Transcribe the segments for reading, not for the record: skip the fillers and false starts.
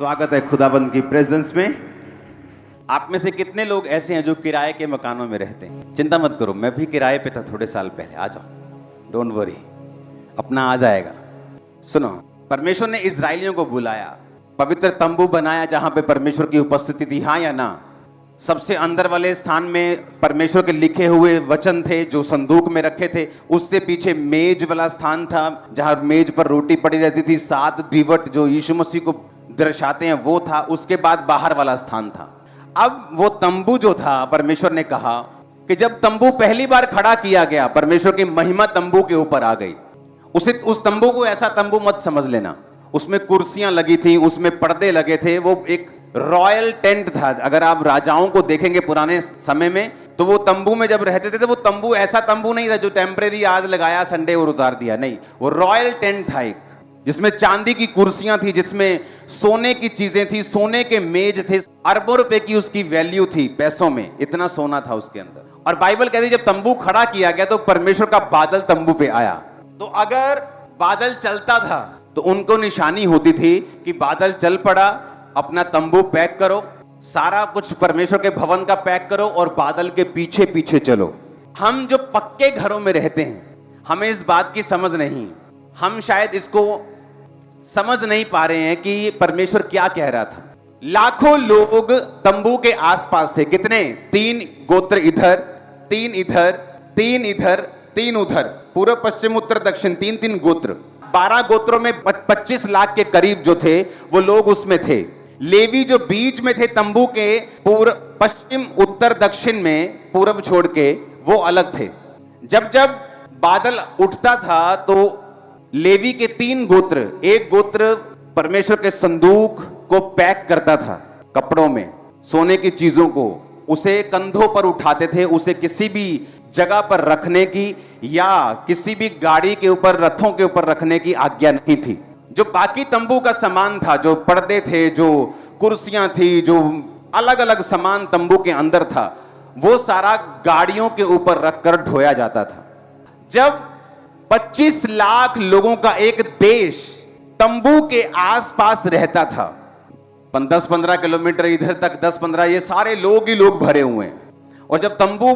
स्वागत है खुदाबंद की प्रेजेंस में। आप में से कितने लोग ऐसे हैं जो किराए के मकानों में रहते हैं? चिंता मत करो, मैं भी किराए पे था थोड़े साल पहले। आ जाओ, डोंट वरी, अपना आ जाएगा। सुनो, परमेश्वर ने इजरायलियों को बुलाया, पवित्र तंबू बनाया जहां पे परमेश्वर की उपस्थिति थी, हाँ या ना? सबसे अंदर वाले स्थान में परमेश्वर के लिखे हुए वचन थे जो संदूक में रखे थे। उससे पीछे मेज वाला स्थान था जहां मेज पर रोटी पड़ी रहती थी। 7 दीवट जो यीशु मसीह को दर्शाते हैं वो था। उसके बाद बाहर वाला स्थान था। अब वो तंबू जो था, परमेश्वर ने कहा कि जब तंबू पहली बार खड़ा किया गया, परमेश्वर की महिमा तंबू के ऊपर आ गई। उस तंबू को ऐसा तंबू मत समझ लेना। उसमें कुर्सियां लगी थी, उसमें पर्दे लगे थे। वो एक रॉयल टेंट था। अगर आप राजाओं को देखेंगे पुराने समय में, तो वो तंबू में जब रहते थे तो वो तंबू ऐसा तंबू नहीं था जो टेम्परेरी आज लगाया संडे और उतार दिया, नहीं। वो रॉयल टेंट था एक, जिसमें चांदी की कुर्सियां थी, जिसमें सोने की चीजें थी, सोने के मेज थे। अरबों रुपए की उसकी वैल्यू थी पैसों में, इतना सोना था उसके अंदर। और बाइबल कहती है जब तंबू खड़ा किया गया तो परमेश्वर का बादल तंबू पे आया। तो अगर बादल चलता था तो उनको निशानी होती थी कि बादल चल पड़ा, अपना तंबू पैक करो, सारा कुछ परमेश्वर के भवन का पैक करो और बादल के पीछे पीछे चलो। हम जो पक्के घरों में रहते हैं, हमें इस बात की समझ नहीं। हम शायद इसको समझ नहीं पा रहे हैं कि परमेश्वर क्या कह रहा था। लाखों लोग तंबू के आसपास थे। कितने? 3 गोत्र इधर, 3 इधर, 3 इधर, 3 उधर, पूर्व पश्चिम उत्तर दक्षिण, 3-3 गोत्र। 12 गोत्रों में 25 लाख के करीब जो थे वो लोग उसमें थे। लेवी जो बीच में थे तंबू के, पूर्व पश्चिम उत्तर दक्षिण में, पूर्व छोड़ के, वो अलग थे। जब जब बादल उठता था तो लेवी के 3 गोत्र, एक गोत्र परमेश्वर के संदूक को पैक करता था कपड़ों में, सोने की चीजों को, उसे कंधों पर उठाते थे। उसे किसी भी जगह पर रखने की या किसी भी गाड़ी के ऊपर, रथों के ऊपर रखने की आज्ञा नहीं थी। जो बाकी तंबू का सामान था, जो पर्दे थे, जो कुर्सियां थी, जो अलग अलग सामान तंबू के अंदर था, वो सारा गाड़ियों के ऊपर रखकर ढोया जाता था। जब 25 लाख लोगों का एक देश तंबू के आसपास रहता था, 10-15 किलोमीटर इधर तक, 10-15, ये सारे लोग ही लोग भरे हुए हैं। और जब तंबू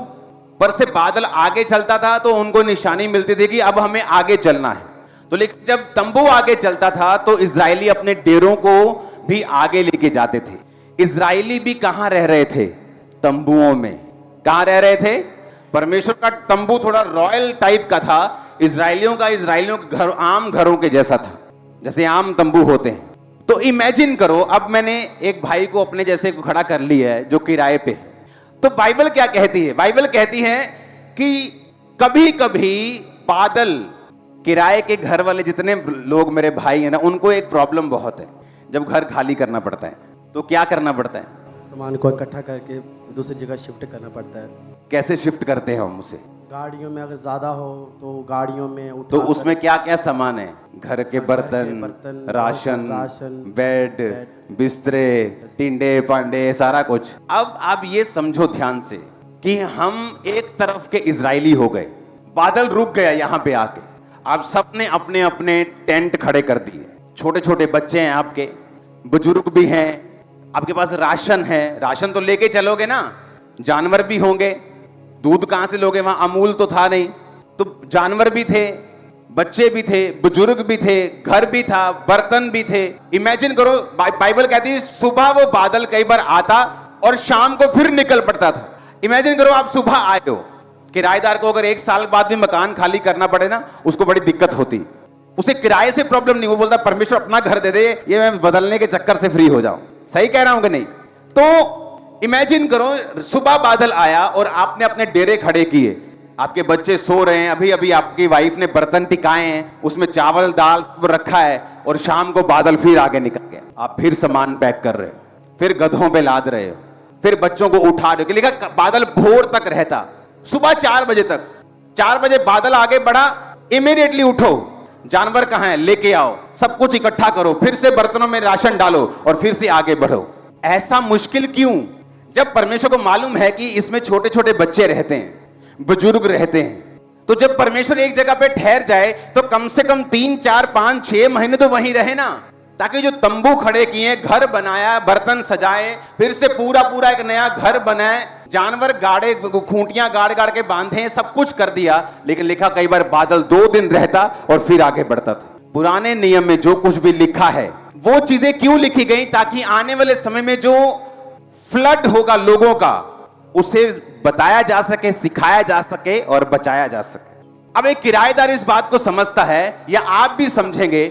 पर से बादल आगे चलता था तो उनको निशानी मिलती थी कि अब हमें आगे चलना है। तो लेकिन जब तंबू आगे चलता था तो इजरायली अपने डेरों को भी आगे लेके जाते थे। इजरायली भी कहां रह रहे थे? तंबुओं में। कहां रह रहे थे? परमेश्वर का तंबू थोड़ा रॉयल टाइप का था। इजरायलियों के घर आम घरों के जैसा था, जैसे आम तंबू होते हैं। तो इमेजिन करो, अब मैंने एक भाई को अपने जैसे को खड़ा कर लिया है जो किराए पे है। तो बाइबल क्या कहती है? बाइबल कहती है कि कभी कभी बादल, किराए के घर वाले जितने लोग मेरे भाई हैं ना, उनको एक प्रॉब्लम बहुत है। जब घर खाली करना पड़ता है तो क्या करना पड़ता है? सामान को इकट्ठा करके दूसरी जगह शिफ्ट करना पड़ता है। कैसे शिफ्ट करते हैं हम उसे? गाड़ियों में अगर ज्यादा हो तो गाड़ियों में उठा तो उसमें क्या क्या सामान है? घर के बर्तन, राशन, बेड, बिस्तरे, टिंडे पांडे, सारा कुछ। अब आप ये समझो ध्यान से कि हम एक तरफ के इजरायली हो गए, बादल रुक गया यहां पे आके। आप सबने अपने अपने टेंट खड़े कर दिए। छोटे छोटे बच्चे हैं आपके, बुजुर्ग भी हैं, आपके पास राशन है। राशन तो लेके चलोगे ना, जानवर भी होंगे, दूध कहां से लोगे? वहां अमूल तो था नहीं, तो जानवर भी थे, बच्चे भी थे, बुजुर्ग भी थे, घर भी था, बर्तन भी थे। इमेजिन करो, बाइबल कहती है सुबह वो बादल कई बार आता और शाम को फिर निकल पड़ता था। इमेजिन करो आप सुबह आए हो, किराएदार को अगर 1 साल बाद भी मकान खाली करना पड़े ना, उसको बड़ी दिक्कत होती। उसे किराए से प्रॉब्लम नहीं, वो बोलता परमेश्वर अपना घर दे दे, ये मैं बदलने के चक्कर से फ्री हो जाऊं। सही कह रहा हूं कि नहीं? तो इमेजिन करो सुबह बादल आया और आपने अपने डेरे खड़े किए, आपके बच्चे सो रहे हैं, अभी अभी आपकी वाइफ ने बर्तन टिकाए हैं, उसमें चावल दाल रखा है, और शाम को बादल फिर आगे निकल गया। आप फिर सामान पैक कर रहे हो, फिर गधों पे लाद रहे हो, फिर बच्चों को उठा रहे हो। लिखा बादल भोर तक रहता, सुबह 4 बजे तक। 4 बजे बादल आगे बढ़ा, इमीडिएटली उठो, जानवर कहां है लेके आओ, सब कुछ इकट्ठा करो, फिर से बर्तनों में राशन डालो और फिर से आगे बढ़ो। ऐसा मुश्किल क्यों? जब परमेश्वर को मालूम है कि इसमें छोटे छोटे बच्चे रहते हैं, बुजुर्ग रहते हैं, तो जब परमेश्वर एक जगह पे ठहर जाए तो कम से कम 3, 4, 5, 6 महीने तो वहीं रहे ना। ताकि जो तंबू खड़े किए, घर बनाया, बर्तन सजाए, फिर से पूरा पूरा एक नया घर बनाए, जानवर गाड़े, खूंटियां गाड़ गाड़ के बांधे, सब कुछ कर दिया, लेकिन लिखा कई बार बादल 2 दिन रहता और फिर आगे बढ़ता था। पुराने नियम में जो कुछ भी लिखा है वो चीजें क्यों लिखी गई? ताकि आने वाले समय में जो फ्लड होगा लोगों का, उसे बताया जा सके, सिखाया जा सके और बचाया जा सके। अब एक किराएदार इस बात को समझता है, या आप भी समझेंगे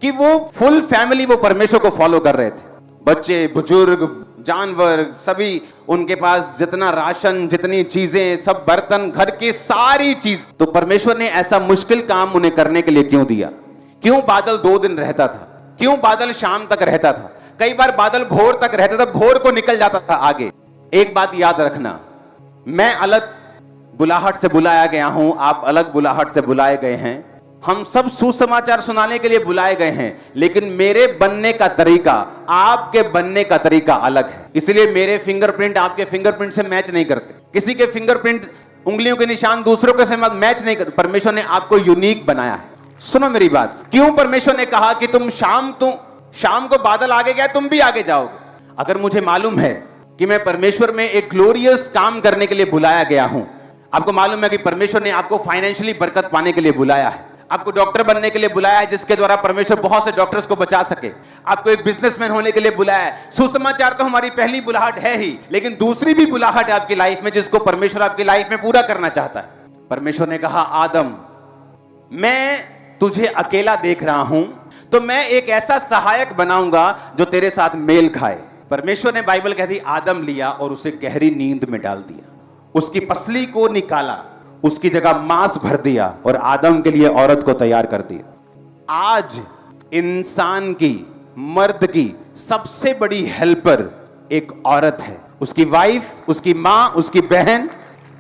कि वो फुल फैमिली वो परमेश्वर को फॉलो कर रहे थे, बच्चे, बुजुर्ग, जानवर, सभी, उनके पास जितना राशन, जितनी चीजें, सब बर्तन, घर की सारी चीज। तो परमेश्वर ने ऐसा मुश्किल काम उन्हें करने के लिए क्यों दिया? क्यों बादल 2 दिन रहता था? क्यों बादल शाम तक रहता था? कई बार बादल भोर तक रहता था, भोर को निकल जाता था आगे। एक बात याद रखना, मैं अलग बुलाहट से बुलाया गया हूं, आप अलग बुलाहट से बुलाए गए हैं, हम सब सुसमाचार सुनाने के लिए बुलाए गए हैं, लेकिन मेरे बनने का तरीका, आपके बनने का तरीका अलग है। इसलिए मेरे फिंगरप्रिंट आपके फिंगरप्रिंट से मैच नहीं करते, किसी के फिंगरप्रिंट, उंगलियों के निशान दूसरों के से मैच नहीं करते। परमेश्वर ने आपको यूनिक बनाया है। सुनो मेरी बात, क्यों परमेश्वर ने कहा कि तुम शाम को बादल आगे गया, तुम भी आगे जाओगे? अगर मुझे मालूम है कि मैं परमेश्वर में एक ग्लोरियस काम करने के लिए बुलाया गया हूं, आपको मालूम है कि परमेश्वर ने आपको फाइनेंशियली बरकत पाने के लिए बुलाया है, आपको डॉक्टर बनने के लिए बुलाया है, जिसके द्वारा परमेश्वर बहुत से डॉक्टर्स को बचा सके, आपको एक बिजनेसमैन होने के लिए बुलाया है। सुसमाचार तो हमारी पहली बुलाहट है ही, लेकिन दूसरी भी बुलाहट है आपकी लाइफ में, जिसको परमेश्वर आपकी लाइफ में पूरा करना चाहता है। परमेश्वर ने कहा, आदम, मैं तुझे अकेला देख रहा हूं, तो मैं एक ऐसा सहायक बनाऊंगा जो तेरे साथ मेल खाए। परमेश्वर ने, बाइबल कहती, आदम लिया और उसे गहरी नींद में डाल दिया, उसकी पसली को निकाला, उसकी जगह मांस भर दिया और आदम के लिए औरत को तैयार कर दिया। आज इंसान की, मर्द की सबसे बड़ी हेल्पर एक औरत है, उसकी वाइफ, उसकी मां, उसकी बहन।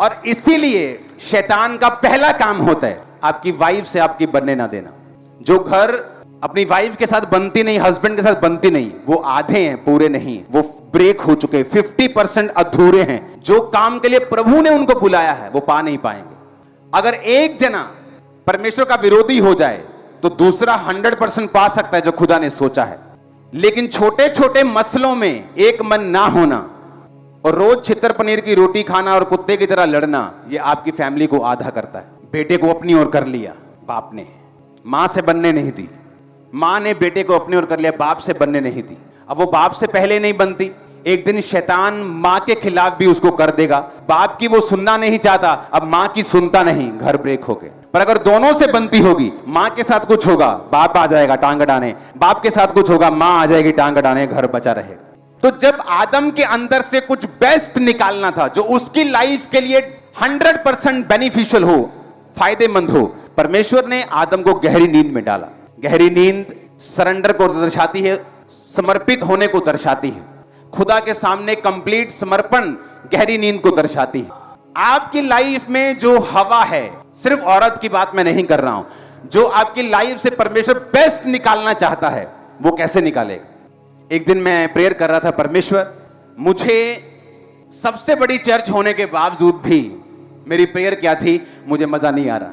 और इसीलिए शैतान का पहला काम होता है आपकी वाइफ से आपकी बनने ना देना। जो घर अपनी वाइफ के साथ बनती नहीं, हस्बैंड के साथ बनती नहीं, वो आधे हैं, पूरे नहीं, वो ब्रेक हो चुके, 50% अधूरे हैं। जो काम के लिए प्रभु ने उनको बुलाया है वो पा नहीं पाएंगे। अगर एक जना परमेश्वर का विरोधी हो जाए तो दूसरा 100% पा सकता है जो खुदा ने सोचा है। लेकिन छोटे छोटे मसलों में एक मन ना होना और रोज छितर पनीर की रोटी खाना और कुत्ते की तरह लड़ना, ये आपकी फैमिली को आधा करता है। बेटे को अपनी ओर कर लिया बाप ने, मां से बनने नहीं दी, मां ने बेटे को अपनी ओर कर लिया, बाप से बनने नहीं दी। अब वो बाप से पहले नहीं बनती, एक दिन शैतान मां के खिलाफ भी उसको कर देगा। बाप की वो सुनना नहीं चाहता, अब मां की सुनता नहीं, घर ब्रेक हो गए। पर अगर दोनों से बनती होगी, मां के साथ कुछ होगा, बाप आ जाएगा टांग अड़ाने, बाप के साथ कुछ होगा, मां आ जाएगी टांग अड़ाने, घर बचा रहेगा। तो जब आदम के अंदर से कुछ बेस्ट निकालना था जो उसकी लाइफ के लिए 100% बेनिफिशियल हो, फायदेमंद हो, परमेश्वर ने आदम को गहरी नींद में डाला। गहरी नींद सरेंडर को दर्शाती है, समर्पित होने को दर्शाती है, खुदा के सामने कंप्लीट समर्पण गहरी नींद को दर्शाती है। आपकी लाइफ में जो हवा है, सिर्फ औरत की बात मैं नहीं कर रहा हूं, जो आपकी लाइफ से परमेश्वर बेस्ट निकालना चाहता है, वो कैसे निकालेगा? एक दिन मैं प्रेयर कर रहा था, परमेश्वर, मुझे सबसे बड़ी चर्च होने के बावजूद भी मेरी प्रेयर क्या थी, मुझे मजा नहीं आ रहा,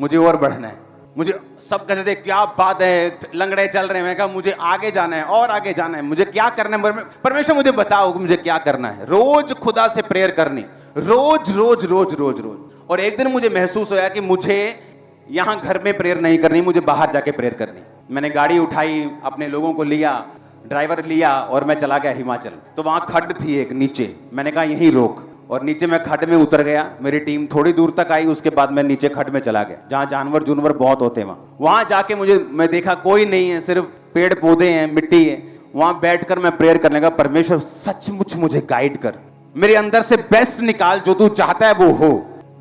मुझे और बढ़ना है। मुझे सब कहते थे क्या बात है, लंगड़े चल रहे हैं। मैं कहा मुझे आगे जाना है और आगे जाना है, मुझे क्या करना है, परमेश्वर मुझे बताओ मुझे क्या करना है। रोज खुदा से प्रेयर करनी, रोज रोज रोज रोज रोज। और एक दिन मुझे महसूस होया कि मुझे यहां घर में प्रेयर नहीं करनी, मुझे बाहर जाके प्रेयर करनी। मैंने गाड़ी उठाई, अपने लोगों को लिया, ड्राइवर लिया और मैं चला गया हिमाचल। तो वहां खड्ड थी एक नीचे, मैंने कहा यहीं रोक, और नीचे मैं खड्ड में उतर गया। मेरी टीम थोड़ी दूर तक आई, उसके बाद मैं नीचे खड्ड में चला गया जहां जानवर जुनवर बहुत होते हैं। वहां जाके मैं देखा कोई नहीं है, सिर्फ पेड़ पौधे हैं, मिट्टी है। वहां बैठकर मैं प्रेयर करने लगा, परमेश्वर सचमुच मुझे गाइड कर, मेरे अंदर से बेस्ट निकाल, जो तू चाहता है वो हो।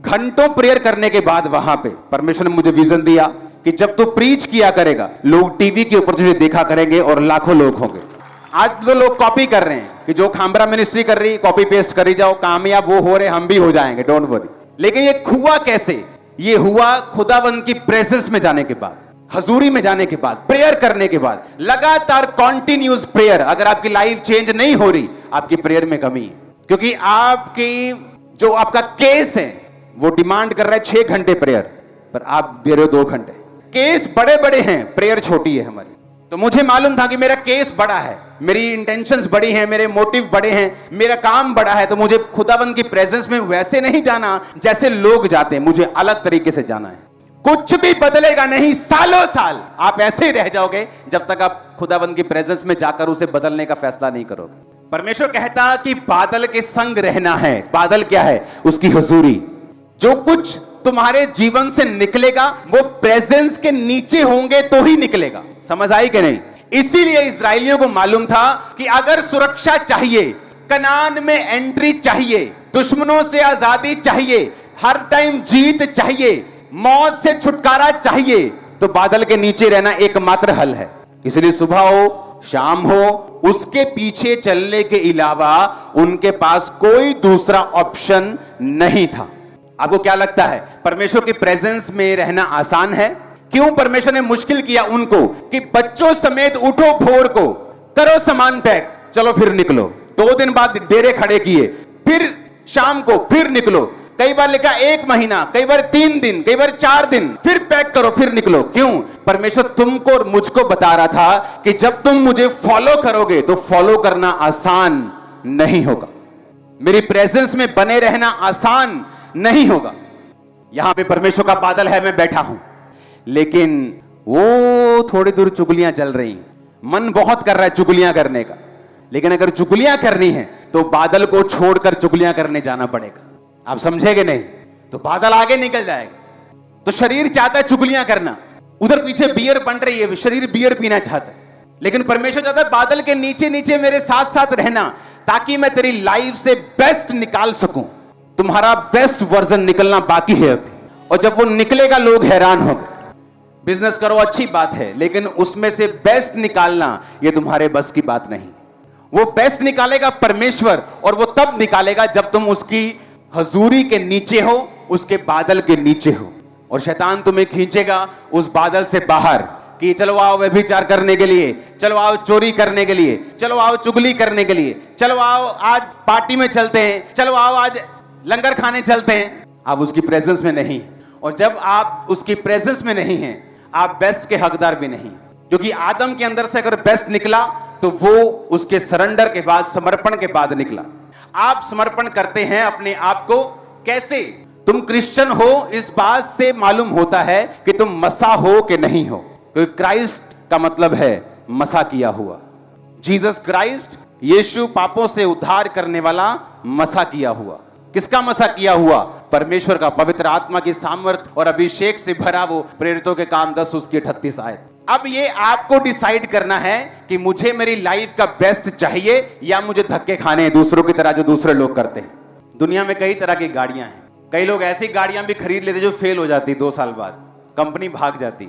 घंटों प्रेयर करने के बाद वहां पे परमेश्वर ने मुझे विजन दिया कि जब तू प्रीच किया करेगा, लोग टीवी के ऊपर तुझे देखा करेंगे और लाखों लोग होंगे। आज तो लोग कॉपी कर रहे हैं कि जो खामरा मिनिस्ट्री कर रही, कॉपी पेस्ट करी जाओ, कामयाब वो हो रहे, हम भी हो जाएंगे, डोंट वरी। लेकिन ये हुआ कैसे? ये हुआ खुदावंद की प्रेजेंस में जाने के बाद, हजूरी में जाने के बाद, प्रेयर करने के बाद, लगातार कॉन्टिन्यूस प्रेयर। अगर आपकी लाइफ चेंज नहीं हो रही, आपकी प्रेयर में कमी है, क्योंकि आपकी जो आपका केस है वो डिमांड कर रहा है 6 घंटे प्रेयर, पर आप दे रहे हो 2 घंटे। केस बड़े बड़े हैं, प्रेयर छोटी है हमारी। तो मुझे मालूम था कि मेरा केस बड़ा है, मेरी इंटेंशंस बड़ी हैं, मेरे मोटिव बड़े हैं, मेरा काम बड़ा है। तो मुझे खुदावंद की प्रेजेंस में वैसे नहीं जाना जैसे लोग जाते हैं, मुझे अलग तरीके से जाना है। कुछ भी बदलेगा नहीं, सालों साल आप ऐसे ही रह जाओगे जब तक आप खुदावंद की प्रेजेंस में जाकर उसे बदलने का फैसला नहीं करोगे। परमेश्वर कहता कि बादल के संग रहना है। बादल क्या है? उसकी हुजूरी। जो कुछ तुम्हारे जीवन से निकलेगा वो प्रेजेंस के नीचे होंगे तो ही निकलेगा। समझ आई कि नहीं? इसीलिए इस्राएलियों को मालूम था कि अगर सुरक्षा चाहिए, कनान में एंट्री चाहिए, दुश्मनों से आजादी चाहिए, हर टाइम जीत चाहिए, मौत से छुटकारा चाहिए, तो बादल के नीचे रहना एकमात्र हल है। इसलिए सुबह हो शाम हो, उसके पीछे चलने के अलावा उनके पास कोई दूसरा ऑप्शन नहीं था। आपको क्या लगता है परमेश्वर की प्रेजेंस में रहना आसान है? क्यों परमेश्वर ने मुश्किल किया उनको कि बच्चों समेत उठो, भोर को करो सामान पैक, चलो फिर निकलो। 2 दिन बाद डेरे खड़े किए, फिर शाम को फिर निकलो। कई बार लिखा 1 महीना, कई बार 3 दिन, कई बार 4 दिन, फिर पैक करो फिर निकलो। क्यों? परमेश्वर तुमको और मुझको बता रहा था कि जब तुम मुझे फॉलो करोगे तो फॉलो करना आसान नहीं होगा, मेरी प्रेजेंस में बने रहना आसान नहीं होगा। यहां पे परमेश्वर का बादल है, मैं बैठा हूं, लेकिन वो थोड़ी दूर चुगलियां चल रही हैं, मन बहुत कर रहा है चुगलियां करने का। लेकिन अगर चुगलियां करनी है तो बादल को छोड़कर चुगलियां करने जाना पड़ेगा। आप समझेंगे नहीं तो बादल आगे निकल जाएगा। तो शरीर चाहता है चुगलियां करना, उधर पीछे बियर बन रही है, शरीर बियर पीना चाहता है, लेकिन परमेश्वर चाहता है बादल के नीचे नीचे मेरे साथ साथ रहना, ताकि मैं तेरी लाइफ से बेस्ट निकाल सकूं। तुम्हारा बेस्ट वर्जन निकलना बाकी है अभी, और जब वो निकलेगा लोग हैरान हो गए। बिजनेस करो अच्छी बात है, लेकिन उसमें से बेस्ट निकालना ये तुम्हारे बस की बात नहीं। वो बेस्ट निकालेगा परमेश्वर, और वो तब निकालेगा जब तुम उसकी हजूरी के नीचे हो, उसके बादल के नीचे हो। और शैतान तुम्हें खींचेगा उस बादल से बाहर कि चलो आओ व्यभिचार करने के लिए, चलो आओ चोरी करने के लिए, चलो आओ चुगली करने के लिए, चलो आओ आज पार्टी में चलते हैं, चलो आओ आज लंगर खाने चलते हैं। आप उसकी प्रेजेंस में नहीं, और जब आप उसकी प्रेजेंस में नहीं हैं, आप बेस्ट के हकदार भी नहीं। क्योंकि आदम के अंदर से अगर बेस्ट निकला तो वो उसके सरेंडर के बाद, समर्पण के बाद निकला। आप समर्पण करते हैं अपने आप को कैसे? तुम क्रिश्चियन हो इस बात से मालूम होता है कि तुम मसा हो कि नहीं हो। क्योंकि क्राइस्ट का मतलब है मसा किया हुआ। जीसस क्राइस्ट, यीशु पापों से उद्धार करने वाला, मसा किया हुआ। किसका मसा किया हुआ? परमेश्वर का, पवित्र आत्मा की सामर्थ और अभिषेक से भरा वो प्रेरितों के काम 10 उसकी 38 आयत। अब ये आपको डिसाइड करना है कि मुझे मेरी लाइफ का बेस्ट चाहिए या मुझे धक्के खाने हैं दूसरों की तरह जो दूसरे लोग करते हैं। दुनिया में कई तरह की गाड़ियां हैं। कई लोग ऐसी गाड़ियां भी खरीद लेते जो फेल हो जाती 2 साल बाद, कंपनी भाग जाती।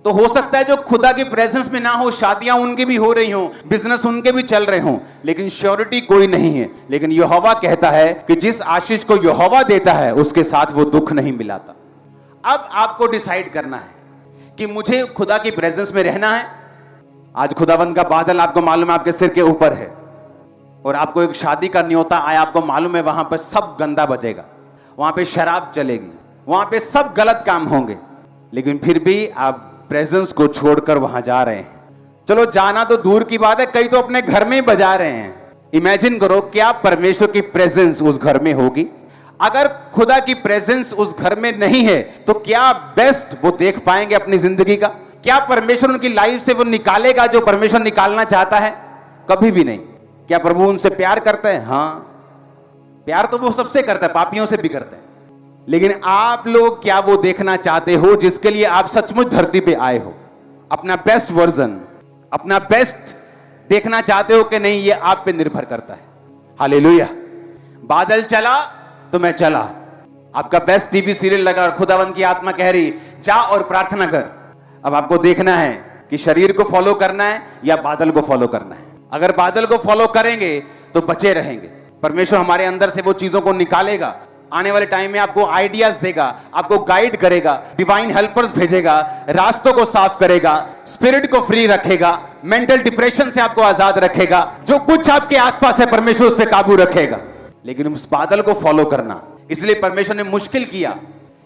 तो हो सकता है जो खुदा की प्रेजेंस में ना हो, शादियां उनकी भी हो रही हो, बिजनेस उनके भी चल रहे हो, लेकिन श्योरिटी कोई नहीं है। लेकिन यहोवा कहता है कि जिस आशीष को यहोवा देता है उसके साथ वो दुख नहीं मिलाता। अब आपको डिसाइड करना है कि मुझे खुदा की प्रेजेंस में रहना है। आज खुदावंद का बादल आपको मालूम है आपके सिर के ऊपर है, और आपको एक शादी का न्योता आया, आपको मालूम है वहां पर सब गंदा बजेगा, वहां पे शराब चलेगी, वहां पे सब गलत काम होंगे, लेकिन फिर भी आप प्रेजेंस को छोड़कर वहां जा रहे हैं। चलो जाना तो दूर की बात है, कई तो अपने घर में ही बजा रहे हैं। इमेजिन करो क्या परमेश्वर की प्रेजेंस उस घर में होगी? अगर खुदा की प्रेजेंस उस घर में नहीं है तो क्या बेस्ट वो देख पाएंगे अपनी जिंदगी का? क्या परमेश्वर उनकी लाइफ से वो निकालेगा जो परमेश्वर निकालना चाहता है? कभी भी नहीं। क्या प्रभु उनसे प्यार करता है? हाँ, प्यार तो वो सबसे करता है, पापियों से भी करता है। लेकिन आप लोग क्या वो देखना चाहते हो जिसके लिए आप सचमुच धरती पे आए हो? अपना बेस्ट वर्जन, अपना बेस्ट देखना चाहते हो कि नहीं, ये आप पे निर्भर करता है। हालेलुया। बादल चला तो मैं चला। आपका बेस्ट टीवी सीरियल लगा और खुदावंद की आत्मा कह रही जा और प्रार्थना कर। अब आपको देखना है कि शरीर को फॉलो करना है या बादल को फॉलो करना है। अगर बादल को फॉलो करेंगे तो बचे रहेंगे। परमेश्वर हमारे अंदर से वो चीजों को निकालेगा। आने वाले टाइम में आपको आइडियाज देगा, आपको गाइड करेगा, डिवाइन हेल्पर्स भेजेगा, रास्तों को साफ करेगा, स्पिरिट को फ्री रखेगा, मेंटल डिप्रेशन से आपको आजाद रखेगा। जो कुछ आपके आसपास है परमेश्वर उस पर काबू रखेगा। लेकिन उस बादल को फॉलो करना, इसलिए परमेश्वर ने मुश्किल किया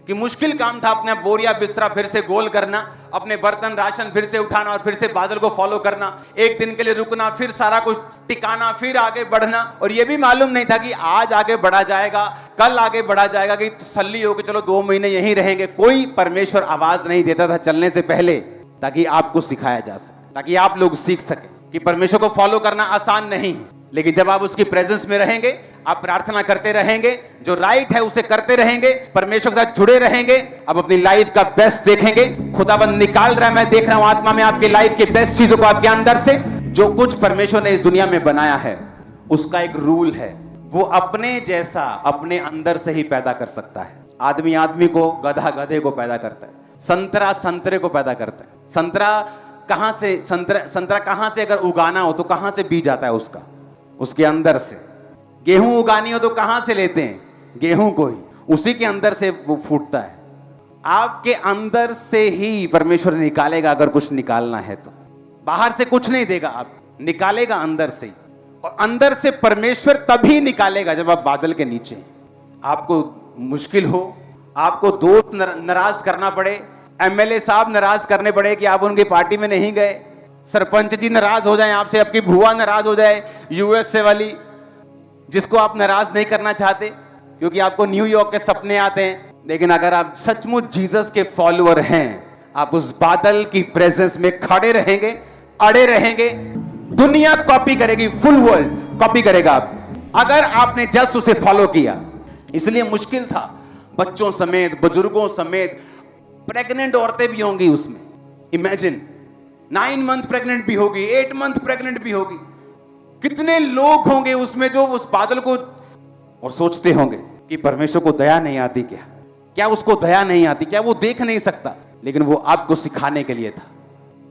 कि मुश्किल काम था अपना बोरिया बिस्तरा फिर से गोल करना, अपने बर्तन राशन फिर से उठाना और फिर से बादल को फॉलो करना, एक दिन के लिए रुकना, फिर सारा कुछ टिकाना, फिर आगे बढ़ना। और ये भी मालूम नहीं था कि आज आगे बढ़ा जाएगा, कल आगे बढ़ा जाएगा, कि तसल्ली हो कि चलो 2 महीने यहीं रहेंगे। कोई परमेश्वर आवाज नहीं देता था चलने से पहले, ताकि आपको सिखाया जा सके, ताकि आप लोग सीख सके कि परमेश्वर को फॉलो करना आसान नहीं है। लेकिन जब आप उसकी प्रेजेंस में रहेंगे, आप प्रार्थना करते रहेंगे, जो राइट है उसे करते रहेंगे, परमेश्वर के साथ जुड़े रहेंगे, आप अपनी लाइफ का बेस्ट देखेंगे। खुदाबंद निकाल रहा है, मैं देख रहा हूं आत्मा में आपकी लाइफ की बेस्ट चीजों को आपके अंदर से। जो कुछ परमेश्वर ने इस दुनिया में बनाया है उसका एक रूल है, वो अपने जैसा अपने अंदर से ही पैदा कर सकता है। आदमी आदमी को, गधा गधे को पैदा करता है, संतरा संतरे को पैदा करता है। संतरा कहां से, संतरा कहां से अगर उगाना हो तो कहां से बीज आता है उसका? उसके अंदर से। गेहूं उगानी हो तो कहां से लेते हैं? गेहूं को ही, उसी के अंदर से वो फूटता है। आपके अंदर से ही परमेश्वर निकालेगा, अगर कुछ निकालना है तो। बाहर से कुछ नहीं देगा, आप निकालेगा अंदर से ही। और अंदर से परमेश्वर तभी निकालेगा जब आप बादल के नीचे हैं। आपको मुश्किल हो, आपको दोस्त नाराज करना पड़े, एमएलए साहब नाराज करने पड़े कि आप उनकी पार्टी में नहीं गए, सरपंच जी नाराज हो जाए आपसे, आपकी बुआ नाराज हो जाए यूएस से वाली, जिसको आप नाराज नहीं करना चाहते क्योंकि आपको न्यूयॉर्क के सपने आते हैं। लेकिन अगर आप सचमुच जीसस के फॉलोअर हैं, आप उस बादल की प्रेजेंस में खड़े रहेंगे, अड़े रहेंगे। दुनिया कॉपी करेगी, फुल वर्ल्ड कॉपी करेगा आप, अगर आपने जस्ट उसे फॉलो किया। इसलिए मुश्किल था, बच्चों समेत, बुजुर्गों समेत, प्रेग्नेंट औरतें भी होंगी उसमें। इमेजिन, 9 मंथ प्रेग्नेंट भी होगी, 8 मंथ प्रेग्नेंट भी होगी। कितने लोग होंगे उसमें जो उस बादल को और सोचते होंगे कि परमेश्वर को दया नहीं आती क्या? क्या उसको दया नहीं आती? क्या वो देख नहीं सकता? लेकिन वो आपको सिखाने के लिए था,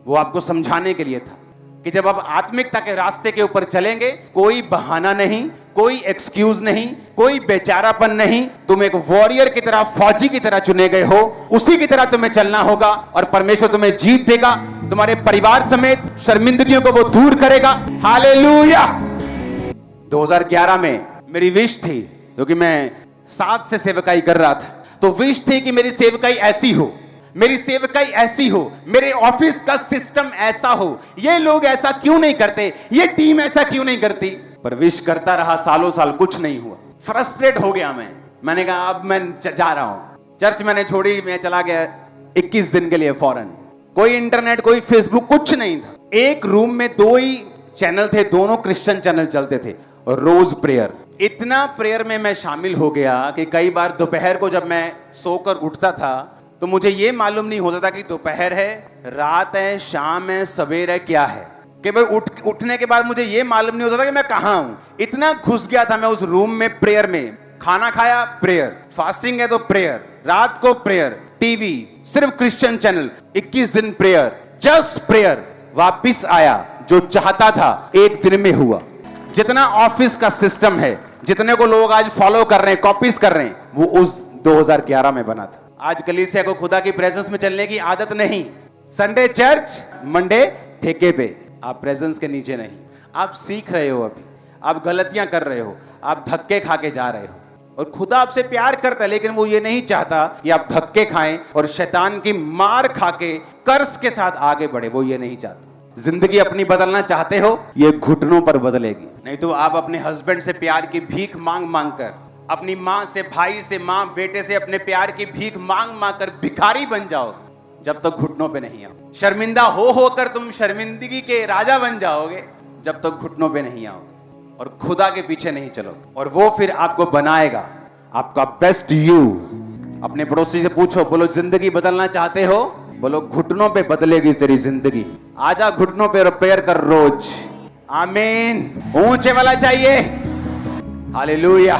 वो आपको समझाने के लिए था कि जब आप आत्मिकता के रास्ते के ऊपर चलेंगे, कोई बहाना नहीं, कोई एक्सक्यूज नहीं, कोई बेचारापन नहीं। तुम एक वॉरियर की तरह, फौजी की तरह चुने गए हो, उसी की तरह तुम्हें चलना होगा और परमेश्वर तुम्हें जीत देगा। तुम्हारे परिवार समेत शर्मिंदगियों को वो दूर करेगा। हालेलुया। 2011 में मेरी विश थी, क्योंकि मैं 7 से सेवकाई कर रहा था, तो विश थी कि मेरी सेवकाई ऐसी हो, मेरी सेवकाई ऐसी हो, मेरे ऑफिस का सिस्टम ऐसा हो। ये लोग ऐसा क्यों नहीं करते, ये टीम ऐसा क्यों नहीं करती? पर विश करता रहा, सालों साल कुछ नहीं हुआ। फ्रस्ट्रेट हो गया मैंने कहा अब मैं जा रहा हूं। चर्च मैंने छोड़ी, मैं चला गया 21 दिन के लिए फॉरेन। कोई इंटरनेट, कोई फेसबुक, कुछ नहीं था। एक रूम में 2 ही चैनल थे, दोनों क्रिश्चियन चैनल चलते थे, और रोज प्रेयर। इतना प्रेयर में मैं शामिल हो गया कि कई बार दोपहर को जब मैं सोकर उठता था तो मुझे ये मालूम नहीं होता था कि दोपहर है, रात है, शाम है, सवेर है, क्या है। कि भाई उठने के बाद मुझे ये मालूम नहीं होता था कि मैं कहां हूं। इतना घुस गया था मैं उस रूम में प्रेयर में। खाना खाया, प्रेयर, फास्टिंग है तो प्रेयर, रात को प्रेयर, टीवी सिर्फ क्रिश्चियन चैनल, 21 दिन प्रेयर, जस्ट प्रेयर। वापिस आया, जो चाहता था 1 दिन में हुआ। जितना ऑफिस का सिस्टम है, जितने को लोग आज फॉलो कर रहे हैं, कॉपीज कर रहे हैं, वो उस 2011 में बना था। आज कलीसिया को खुदा की प्रेजेंस में चलने की आदत नहीं। संडे चर्च, मंडे ठेके पे। आप प्रेजेंस के नीचे नहीं। आप सीख रहे हो, अभी आप गलतियां कर रहे हो, आप धक्के खा के जा रहे हो। और खुदा आपसे प्यार करता है, लेकिन वो ये नहीं चाहता कि आप धक्के खाएं और शैतान की मार खा के कर्ज के साथ आगे बढ़े। वो ये नहीं चाहता। जिंदगी अपनी बदलना चाहते हो, ये घुटनों पर बदलेगी। नहीं तो आप अपने हस्बैंड से प्यार की भीख मांग मांग कर, अपनी माँ से, भाई से, माँ बेटे से अपने प्यार की भीख मांग मांग कर भिखारी बन जाओगे जब तक घुटनों पे नहीं आओ। शर्मिंदा हो होकर तुम शर्मिंदगी के राजा बन जाओगे जब तक घुटनों पे नहीं आओगे और खुदा के पीछे नहीं चलोगे। और वो फिर आपको बनाएगा, आपका बेस्ट यू। अपने पड़ोसी से पूछो, बोलो जिंदगी बदलना चाहते हो? बोलो घुटनों पे बदलेगी तेरी जिंदगी। आजा घुटनों पे रिपेयर कर रोज। आमीन। ऊंचे वाला चाहिए। हालेलुया।